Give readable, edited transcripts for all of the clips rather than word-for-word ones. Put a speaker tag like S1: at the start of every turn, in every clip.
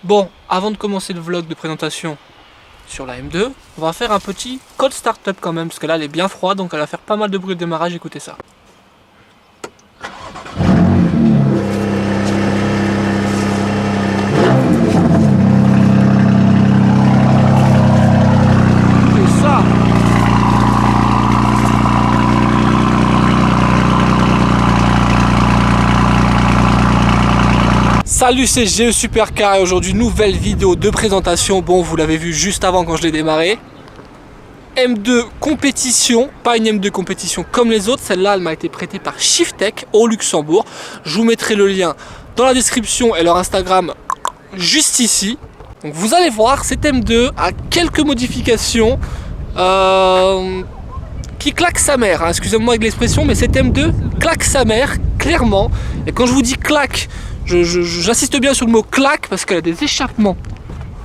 S1: Bon, avant de commencer le vlog de présentation sur la M2, on va faire un petit cold start-up quand même, parce que là elle est bien froide, donc elle va faire pas mal de bruit de démarrage, écoutez ça. Salut, c'est GE Supercar et aujourd'hui nouvelle vidéo de présentation. Bon, vous l'avez vu juste avant quand je l'ai démarré. M2 compétition, pas une M2 compétition comme les autres. Celle-là, elle m'a été prêtée par Shiftech au Luxembourg. Je vous mettrai le lien dans la description et leur Instagram juste ici. Donc vous allez voir, cette M2 a quelques modifications qui claque sa mère, hein. Excusez-moi avec l'expression, mais cette M2 claque sa mère, clairement. Et quand je vous dis claque, j'insiste bien sur le mot claque parce qu'elle a des échappements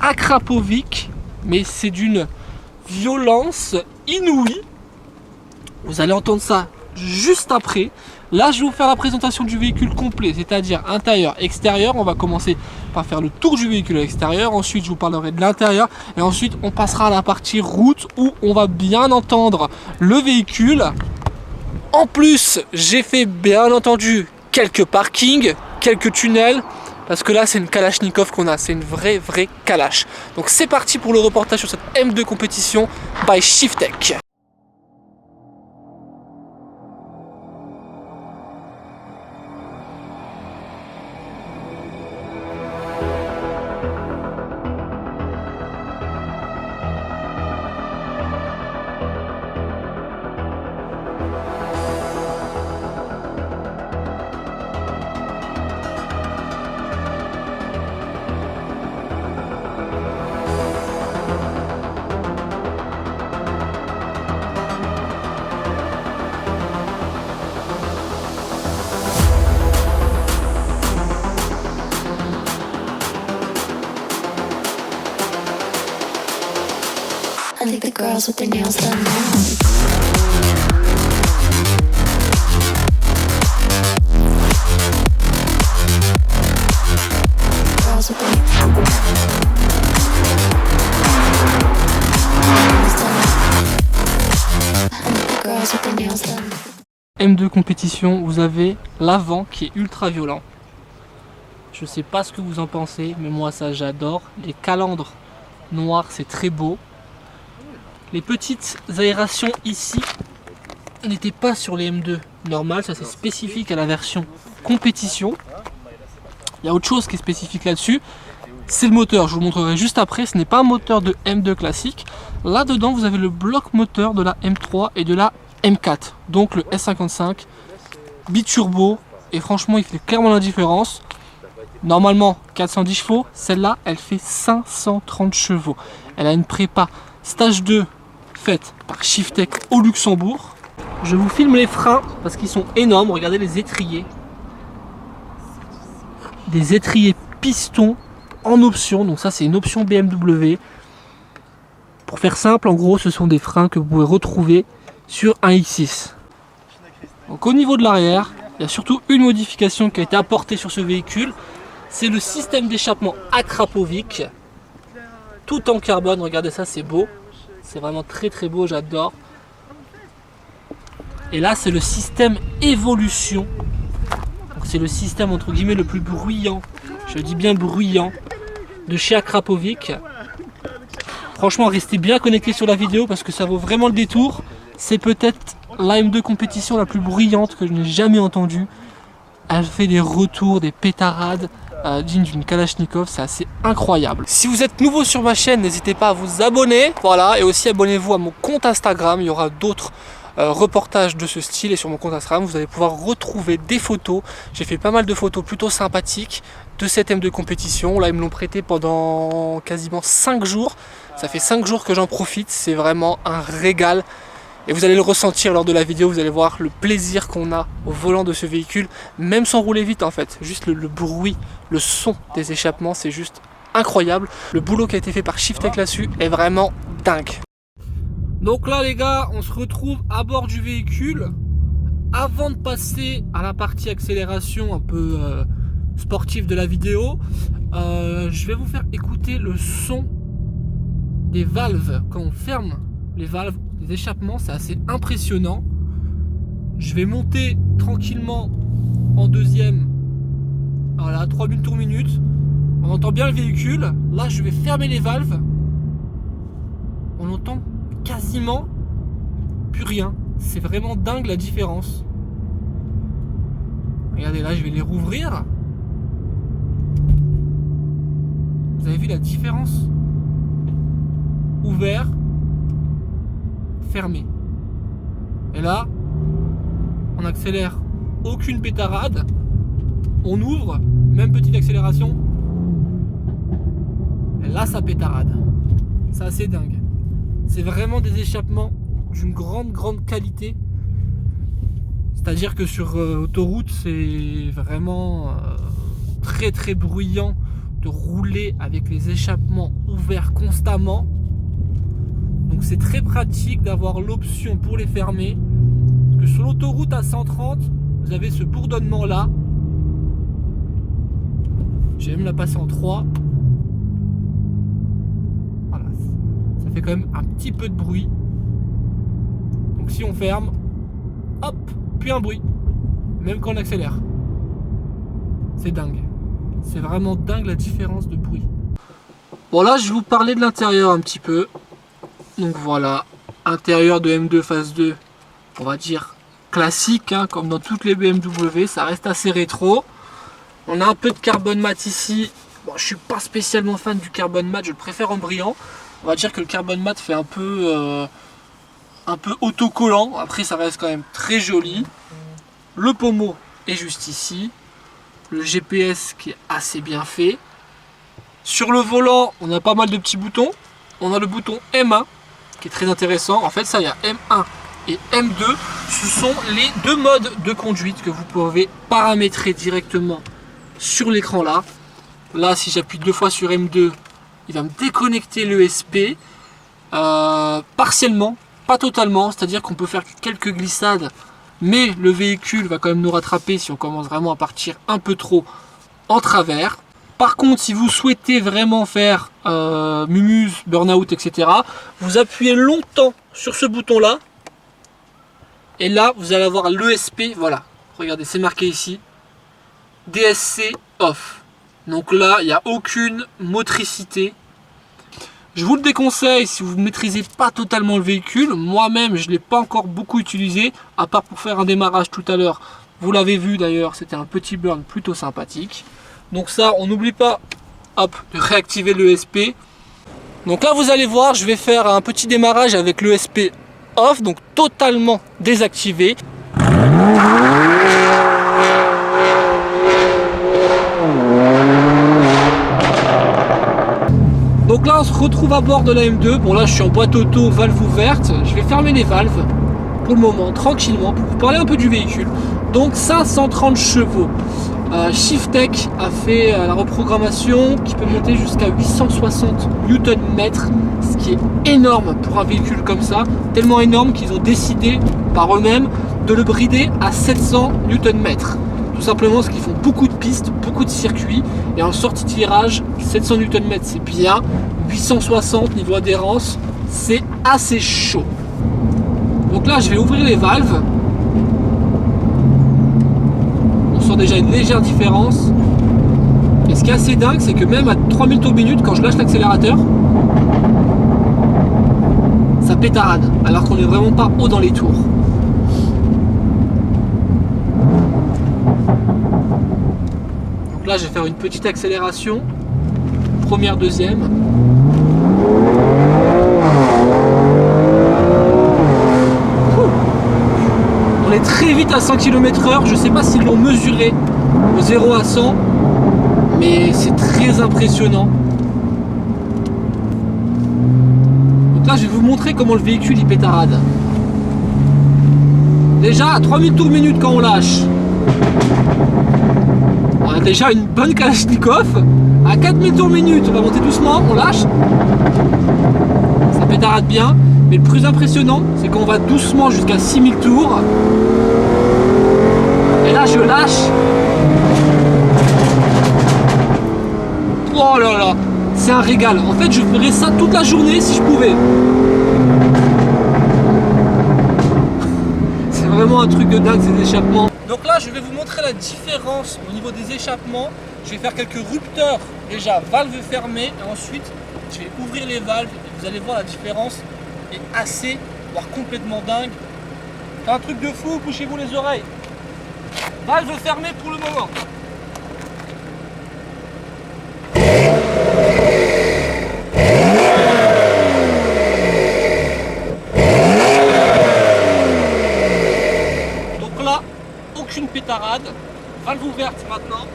S1: akrapoviques, mais c'est d'une violence inouïe. Vous allez entendre ça juste après. Là, je vais vous faire la présentation du véhicule complet, c'est-à-dire intérieur, extérieur. On va commencer par faire le tour du véhicule à l'extérieur. Ensuite, je vous parlerai de l'intérieur. Et ensuite, on passera à la partie route où on va bien entendre le véhicule. En plus, j'ai fait bien entendu quelques parkings, quelques tunnels, parce que là c'est une Kalachnikov qu'on a, c'est une vraie Kalash. Donc c'est parti pour le reportage sur cette M2 compétition by Shiftech.
S2: I think the girls with their nails done now. Girls with their nails done.
S1: M2 compétition, vous avez l'avant qui est ultra violent. Je sais pas ce que vous en pensez, mais moi ça j'adore. Les calandres noirs, c'est très beau. Les petites aérations ici n'étaient pas sur les M2 normales, ça c'est spécifique à la version compétition. Il y a autre chose qui est spécifique là-dessus, c'est le moteur, je vous le montrerai juste après. Ce n'est pas un moteur de M2 classique. Là-dedans vous avez le bloc moteur de la M3 et de la M4, donc le S55 biturbo, et franchement il fait clairement la différence. Normalement 410 chevaux, celle-là elle fait 530 chevaux. Elle a une prépa stage 2 faite par Shiftech au Luxembourg. Je vous filme les freins parce qu'ils sont énormes. Regardez les étriers. Des étriers piston en option. Donc ça c'est une option BMW. Pour faire simple, en gros ce sont des freins que vous pouvez retrouver sur un X6. Donc au niveau de l'arrière, il y a surtout une modification qui a été apportée sur ce véhicule. C'est le système d'échappement akrapovique. Tout en carbone, regardez ça, c'est beau. C'est vraiment très beau, j'adore. Et là, c'est le système évolution. C'est le système entre guillemets le plus bruyant, je dis bien bruyant, de chez Akrapovic. Franchement, restez bien connectés sur la vidéo parce que ça vaut vraiment le détour. C'est peut-être la M2 compétition la plus bruyante que je n'ai jamais entendue. Elle fait des retours, des pétarades dignes d'une Kalachnikov, c'est assez incroyable. Si vous êtes nouveau sur ma chaîne, n'hésitez pas à vous abonner, voilà, et aussi abonnez-vous à mon compte Instagram. Il y aura d'autres reportages de ce style, et sur mon compte Instagram vous allez pouvoir retrouver des photos. J'ai fait pas mal de photos plutôt sympathiques de cette M2 compétition. Là ils me l'ont prêté pendant quasiment 5 jours. Ça fait 5 jours que j'en profite, c'est vraiment un régal. Et vous allez le ressentir lors de la vidéo, vous allez voir le plaisir qu'on a au volant de ce véhicule, même sans rouler vite en fait. Juste le bruit, le son des échappements, c'est juste incroyable. Le boulot qui a été fait par Shiftech là-dessus est vraiment dingue. Donc là les gars, on se retrouve à bord du véhicule. Avant de passer à la partie accélération un peu sportif de la vidéo, je vais vous faire écouter le son des valves. Quand on ferme les valves, les échappements, c'est assez impressionnant. Je vais monter tranquillement en deuxième. Voilà, 3000 tours minute. On entend bien le véhicule. Là, je vais fermer les valves. On entend quasiment plus rien. C'est vraiment dingue la différence. Regardez là, je vais les rouvrir. Vous avez vu la différence? Ouvert, fermé. Et là, on accélère, aucune pétarade. On ouvre, même petite accélération. Et là, ça pétarade. C'est assez dingue. C'est vraiment des échappements d'une grande qualité. C'est-à-dire que sur autoroute, c'est vraiment très bruyant de rouler avec les échappements ouverts constamment. Donc c'est très pratique d'avoir l'option pour les fermer. Parce que sur l'autoroute à 130, vous avez ce bourdonnement là. Je vais même la passer en 3. Voilà, ça fait quand même un petit peu de bruit. Donc si on ferme, hop, plus un bruit. Même quand on accélère. C'est dingue. C'est vraiment dingue la différence de bruit. Bon là je vais vous parler de l'intérieur un petit peu. Donc voilà, intérieur de M2 phase 2, on va dire classique, hein, comme dans toutes les BMW, ça reste assez rétro. On a un peu de carbone mat ici. Bon, je suis pas spécialement fan du carbone mat, je le préfère en brillant. On va dire que le carbone mat fait un peu autocollant. Après ça reste quand même très joli. Le pommeau est juste ici. Le GPS qui est assez bien fait. Sur le volant, on a pas mal de petits boutons. On a le bouton M1 qui est très intéressant. En fait, ça, il y a M1 et M2. Ce sont les deux modes de conduite que vous pouvez paramétrer directement sur l'écran là. Là, si j'appuie 2 fois sur M2, il va me déconnecter l'ESP partiellement, pas totalement. C'est-à-dire qu'on peut faire quelques glissades, mais le véhicule va quand même nous rattraper si on commence vraiment à partir un peu trop en travers. Par contre, si vous souhaitez vraiment faire mumuse, burn-out, etc., vous appuyez longtemps sur ce bouton-là. Et là, vous allez avoir l'ESP. Voilà, regardez, c'est marqué ici. DSC off. Donc là, il n'y a aucune motricité. Je vous le déconseille si vous ne maîtrisez pas totalement le véhicule. Moi-même, je ne l'ai pas encore beaucoup utilisé, à part pour faire un démarrage tout à l'heure. Vous l'avez vu d'ailleurs, c'était un petit burn plutôt sympathique. Donc ça, on n'oublie pas, hop, de réactiver l'ESP. Donc là, vous allez voir, je vais faire un petit démarrage avec l'ESP off, donc totalement désactivé. Donc là, on se retrouve à bord de la M2. Bon là, je suis en boîte auto, valve ouverte. Je vais fermer les valves pour le moment, tranquillement, pour vous parler un peu du véhicule. Donc 530 chevaux. Shiftech a fait la reprogrammation qui peut monter jusqu'à 860 Nm, ce qui est énorme pour un véhicule comme ça, tellement énorme qu'ils ont décidé par eux-mêmes de le brider à 700 Nm. Tout simplement parce qu'ils font beaucoup de pistes, beaucoup de circuits, et en sortie de tirage, 700 Nm c'est bien, 860 niveau adhérence, c'est assez chaud. Donc là je vais ouvrir les valves. Déjà une légère différence, et ce qui est assez dingue, c'est que même à 3000 tours minute, quand je lâche l'accélérateur, ça pétarade alors qu'on est vraiment pas haut dans les tours. Donc là je vais faire une petite accélération, première, deuxième. On est très vite à 100 km/h, je sais pas s'ils l'ont mesuré au 0 à 100, mais c'est très impressionnant. Donc là je vais vous montrer comment le véhicule il pétarade. Déjà à 3000 tours minute quand on lâche, on a déjà une bonne Kalachnikov. À 4000 tours minute, on va monter doucement, on lâche, ça pétarade bien. Mais le plus impressionnant, c'est qu'on va doucement jusqu'à 6000 tours. Et là, je lâche. Oh là là, c'est un régal. En fait, je ferais ça toute la journée si je pouvais. C'est vraiment un truc de dingue ces échappements. Donc là, je vais vous montrer la différence au niveau des échappements. Je vais faire quelques rupteurs, déjà valve fermée, et ensuite je vais ouvrir les valves et vous allez voir la différence est assez, voire complètement dingue. C'est un truc de fou, bouchez-vous les oreilles. Valve fermée pour le moment. Donc là, aucune pétarade. Valve ouverte maintenant.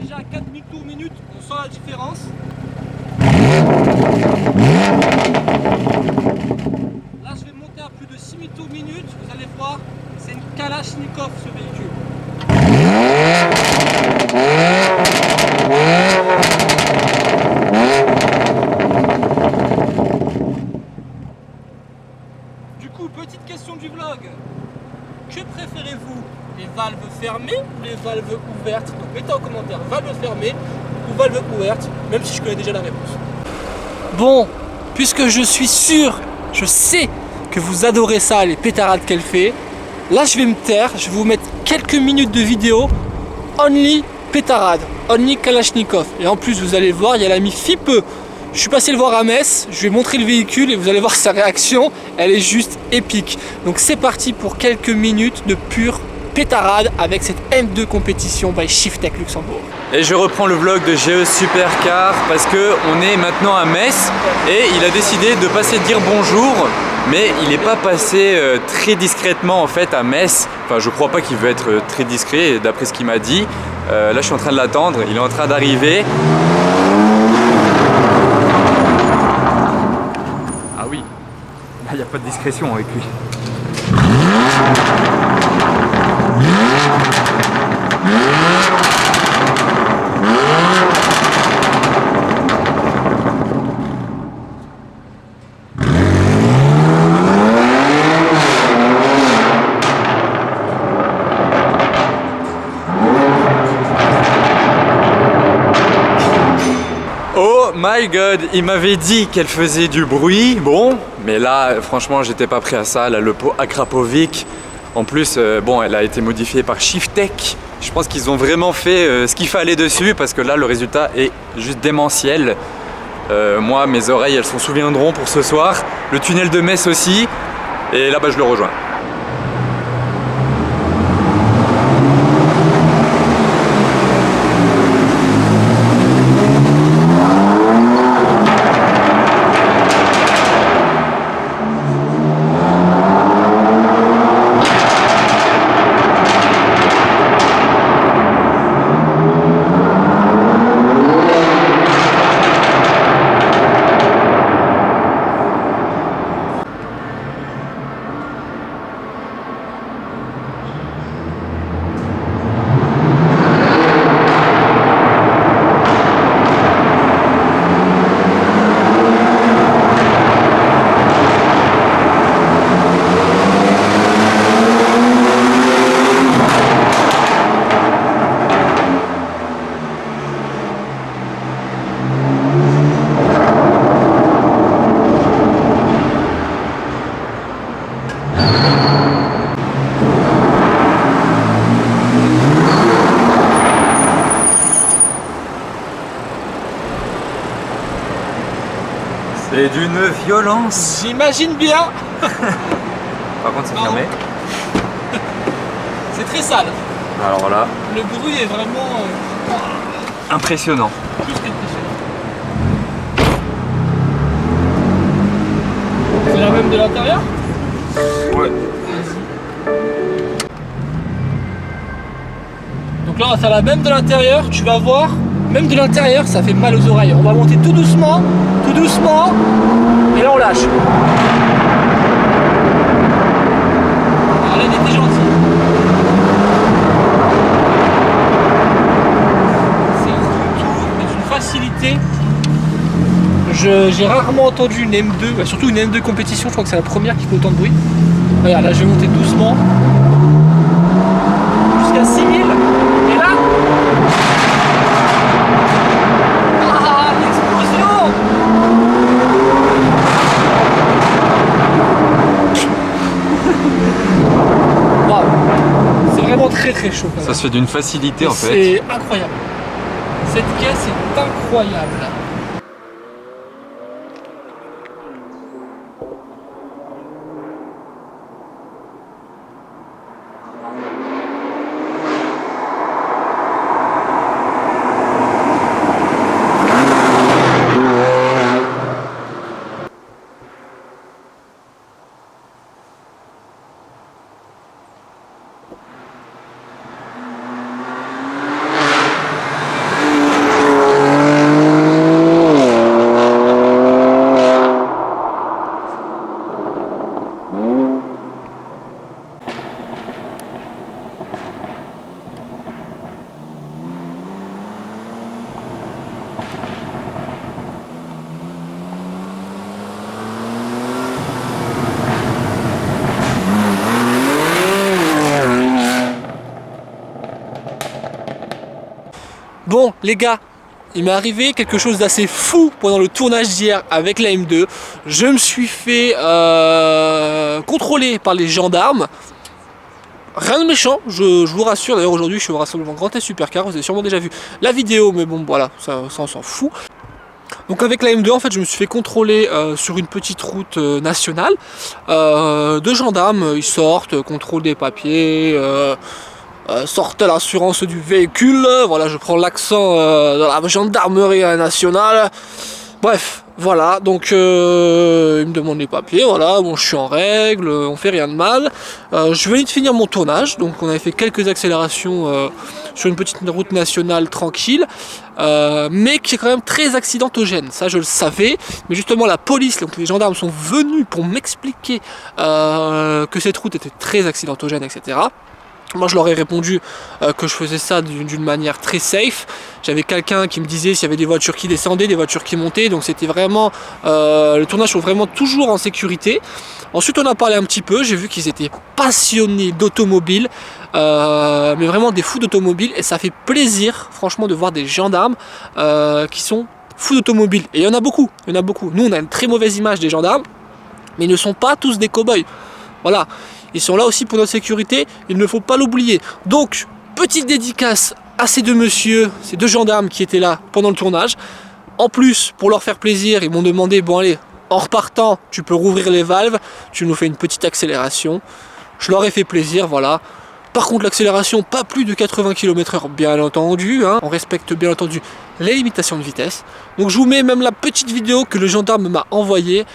S1: Déjà à 4000 tours minute, on sent la différence. Là, je vais monter à plus de 6000 tours minute. Vous allez voir, c'est une Kalachnikov ce véhicule. Du coup, petite question du vlog. Que préférez-vous? Les valves fermées ou les valves ouvertes? Donc mettez en commentaire valve fermée ou valve ouverte, même si je connais déjà la réponse. Bon, puisque je suis sûr, je sais que vous adorez ça, les pétarades qu'elle fait, là je vais me taire, je vais vous mettre quelques minutes de vidéo only pétarade, only Kalachnikov. Et en plus vous allez voir, il y a l'ami Fipeux. Je suis passé le voir à Metz, je lui ai montré le véhicule et vous allez voir sa réaction, elle est juste épique. Donc c'est parti pour quelques minutes de pure pétarade avec cette M2 compétition by Shiftech Luxembourg.
S3: Et je reprends le vlog de GE Supercar parce que on est maintenant à Metz et il a décidé de passer dire bonjour, mais il n'est pas passé très discrètement en fait à Metz. Enfin, je crois pas qu'il veut être très discret d'après ce qu'il m'a dit. Là, je suis en train de l'attendre, il est en train d'arriver. Ah oui, là il n'y a pas de discrétion avec lui. Oh my god, il m'avait dit qu'elle faisait du bruit, bon, mais là franchement j'étais pas prêt à ça, là le pot Akrapovic, en plus bon elle a été modifiée par Shiftech, je pense qu'ils ont vraiment fait ce qu'il fallait dessus parce que là le résultat est juste démentiel. Moi mes oreilles elles s'en souviendront pour ce soir, le tunnel de Metz aussi, et là bah je le rejoins. C'est d'une violence.
S1: J'imagine bien.
S3: Par contre c'est fermé.
S1: C'est très sale.
S3: Alors là,
S1: Le bruit est vraiment
S3: impressionnant.
S1: plus qu'impressionnant. C'est la même de l'intérieur?
S3: Ouais.
S1: Donc là on va faire la même de l'intérieur, tu vas voir, même de l'intérieur ça fait mal aux oreilles. On va monter tout doucement, et là on lâche. Alors là il était gentil. C'est un retour et d'une facilité. J'ai rarement entendu une M2, surtout une M2 compétition, je crois que c'est la première qui fait autant de bruit. Regarde, là je vais monter doucement. jusqu'à 6000. Et là, ah, l'explosion! Waouh, c'est vraiment très chaud.
S3: Ça se fait d'une facilité en fait.
S1: C'est incroyable. Cette caisse est incroyable. Bon les gars, il m'est arrivé quelque chose d'assez fou pendant le tournage d'hier avec la M2. Je me suis fait contrôler par les gendarmes. Rien de méchant, je vous rassure. D'ailleurs aujourd'hui je suis au rassemblement Grand Est Supercar. Vous avez sûrement déjà vu la vidéo, mais bon voilà, ça on s'en fout. Donc avec la M2 en fait je me suis fait contrôler sur une petite route nationale. Deux gendarmes, ils sortent, contrôlent des papiers, sortent l'assurance du véhicule. Voilà, je prends l'accent de la gendarmerie nationale. Bref, voilà, donc ils me demandent les papiers, voilà, bon je suis en règle, on fait rien de mal. Je venais de finir mon tournage, donc on avait fait quelques accélérations sur une petite route nationale tranquille, mais qui est quand même très accidentogène, ça je le savais. Mais justement la police, donc les gendarmes sont venus pour m'expliquer que cette route était très accidentogène, etc. Moi je leur ai répondu que je faisais ça d'une manière très safe. J'avais quelqu'un qui me disait s'il y avait des voitures qui descendaient, des voitures qui montaient, donc c'était vraiment le tournage sont vraiment toujours en sécurité. Ensuite on a parlé un petit peu, j'ai vu qu'ils étaient passionnés d'automobile, mais vraiment des fous d'automobile, et ça fait plaisir franchement de voir des gendarmes qui sont fous d'automobile. Et il y en a beaucoup, Nous on a une très mauvaise image des gendarmes, mais ils ne sont pas tous des cow-boys. Voilà. Ils sont là aussi pour notre sécurité, il ne faut pas l'oublier. Donc, petite dédicace à ces deux messieurs, ces deux gendarmes qui étaient là pendant le tournage. En plus, pour leur faire plaisir, ils m'ont demandé, bon allez, en repartant, tu peux rouvrir les valves, tu nous fais une petite accélération. Je leur ai fait plaisir, voilà. Par contre, l'accélération, pas plus de 80 km/h, bien entendu. Hein. On respecte bien entendu les limitations de vitesse. Donc je vous mets même la petite vidéo que le gendarme m'a envoyée.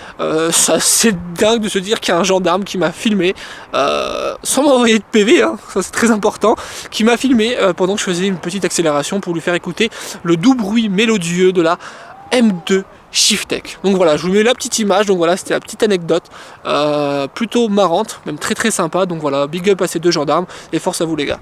S1: Ça, c'est dingue de se dire qu'il y a un gendarme qui m'a filmé, sans m'envoyer de PV, hein, ça c'est très important, qui m'a filmé pendant que je faisais une petite accélération pour lui faire écouter le doux bruit mélodieux de la M2 Shiftech. Donc voilà, je vous mets la petite image, donc voilà, c'était la petite anecdote plutôt marrante, même très sympa. Donc voilà, big up à ces deux gendarmes et force à vous les gars.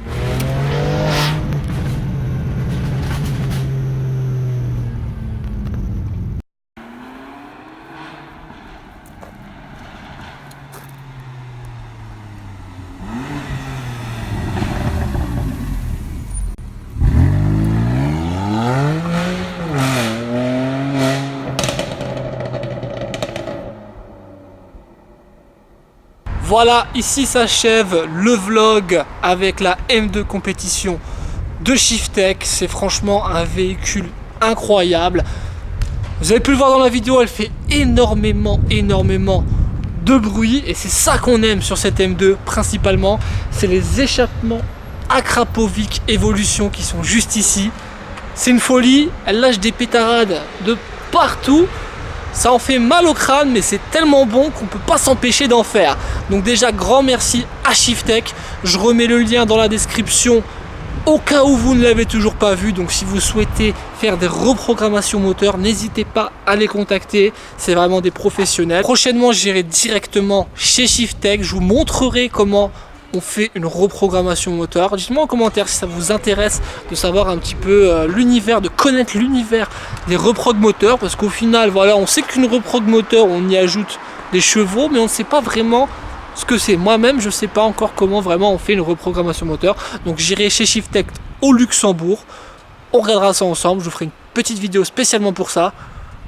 S1: Voilà, ici s'achève le vlog avec la M2 compétition de Shiftech. C'est franchement un véhicule incroyable. Vous avez pu le voir dans la vidéo, elle fait énormément de bruit. Et c'est ça qu'on aime sur cette M2 principalement. C'est les échappements Akrapovic Evolution qui sont juste ici. C'est une folie, elle lâche des pétarades de partout. Ça en fait mal au crâne, mais c'est tellement bon qu'on ne peut pas s'empêcher d'en faire. Donc déjà, grand merci à Shiftech. Je remets le lien dans la description au cas où vous ne l'avez toujours pas vu. Donc si vous souhaitez faire des reprogrammations moteurs, n'hésitez pas à les contacter. C'est vraiment des professionnels. Prochainement, j'irai directement chez Shiftech. Je vous montrerai comment on fait une reprogrammation moteur. Dites-moi en commentaire si ça vous intéresse de savoir un petit peu l'univers, de connaître l'univers des reprog moteurs, parce qu'au final, voilà, on sait qu'une reprog moteur, on y ajoute des chevaux, mais on ne sait pas vraiment ce que c'est. Moi-même, je sais pas encore comment vraiment on fait une reprogrammation moteur. Donc j'irai chez Shiftech au Luxembourg. On regardera ça ensemble. Je vous ferai une petite vidéo spécialement pour ça.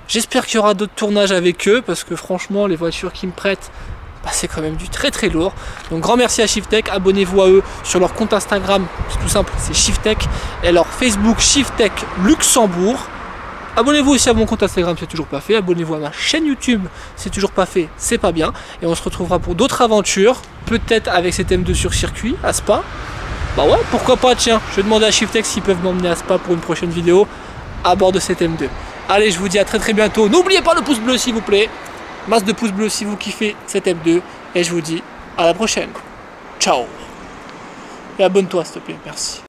S1: J'espère qu'il y aura d'autres tournages avec eux parce que franchement, les voitures qu'ils me prêtent, bah, c'est quand même du très très lourd. Donc grand merci à Shiftech. Abonnez-vous à eux sur leur compte Instagram. C'est tout simple, c'est Shiftech. Et leur Facebook Shiftech Luxembourg. Abonnez-vous aussi à mon compte Instagram si c'est toujours pas fait. Abonnez-vous à ma chaîne YouTube si c'est toujours pas fait, c'est pas bien. Et on se retrouvera pour d'autres aventures. Peut-être avec cet M2 sur circuit à Spa. Bah ouais, pourquoi pas, tiens. Je vais demander à Shiftech s'ils peuvent m'emmener à Spa pour une prochaine vidéo à bord de cet M2. Allez, je vous dis à très très bientôt. N'oubliez pas le pouce bleu s'il vous plaît. Masse de pouces bleus si vous kiffez cet M2. Et je vous dis à la prochaine. Ciao. Et abonne-toi s'il te plaît, merci.